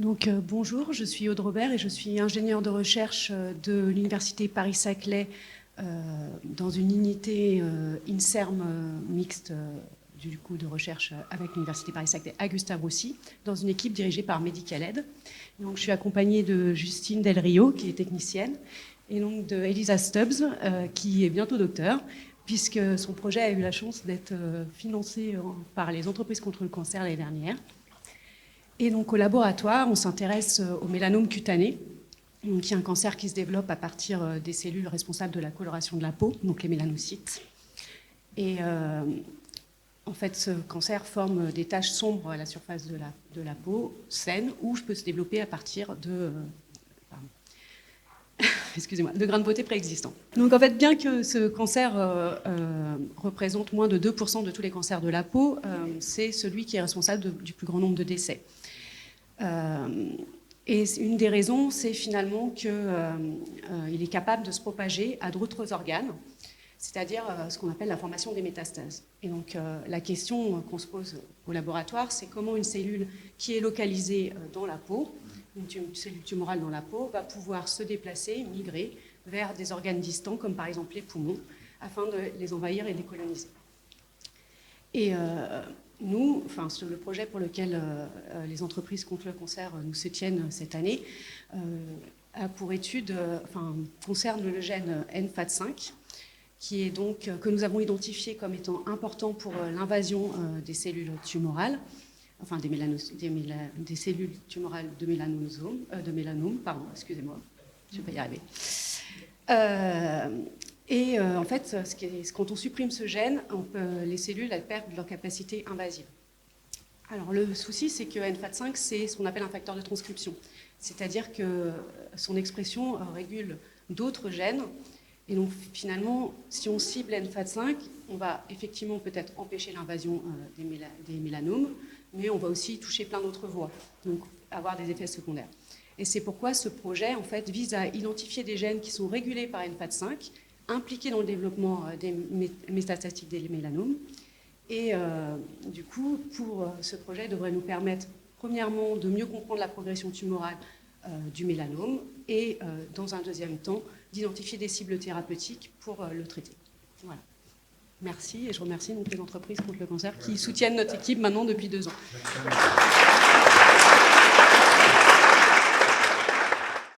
Bonjour, je suis Aude Robert et je suis ingénieure de recherche de l'Université Paris-Saclay dans une unité INSERM mixte du coup de recherche avec l'Université Paris-Saclay à Gustave Roussy, dans une équipe dirigée par Medicaled. Donc, je suis accompagnée de Justine Del Rio, qui est technicienne, et donc de Elisa Stubbs, qui est bientôt docteur, puisque son projet a eu la chance d'être financé par les entreprises contre le cancer l'année dernière. Et donc au laboratoire, on s'intéresse au mélanome cutané, qui est un cancer qui se développe à partir des cellules responsables de la coloration de la peau, donc les mélanocytes. Et en fait, ce cancer forme des taches sombres à la surface de la peau, saine, ou peut se développer à partir de grains de beauté préexistants. Donc en fait, bien que ce cancer représente moins de 2% de tous les cancers de la peau, c'est celui qui est responsable du plus grand nombre de décès. Et une des raisons, c'est finalement qu'il est capable de se propager à d'autres organes, c'est-à-dire ce qu'on appelle la formation des métastases. Et donc la question qu'on se pose au laboratoire, c'est comment une cellule qui est localisée dans la peau, une cellule tumorale dans la peau, va pouvoir se déplacer, migrer vers des organes distants, comme par exemple les poumons, afin de les envahir et de les coloniser. Et nous, le projet pour lequel les entreprises contre le cancer nous soutiennent cette année, a pour étude, concerne le gène NFAT5, qui est donc, que nous avons identifié comme étant important pour l'invasion des cellules tumorales, des cellules tumorales de mélanome, pardon, excusez-moi, je ne vais pas y arriver. En fait, quand on supprime ce gène, les cellules elles perdent leur capacité invasive. Alors le souci, c'est que NFAT5, c'est ce qu'on appelle un facteur de transcription. C'est-à-dire que son expression régule d'autres gènes. Et donc finalement, si on cible NFAT5, on va effectivement peut-être empêcher l'invasion des mélanomes, mais on va aussi toucher plein d'autres voies, donc avoir des effets secondaires. Et c'est pourquoi ce projet en fait, vise à identifier des gènes qui sont régulés par NFAT5, impliqués dans le développement des métastatiques des mélanomes. Et du coup, ce projet devrait nous permettre, premièrement, de mieux comprendre la progression tumorale du mélanome et, dans un deuxième temps, d'identifier des cibles thérapeutiques pour le traiter. Voilà. Merci, et je remercie donc les entreprises contre le cancer qui soutiennent notre équipe maintenant depuis 2 ans.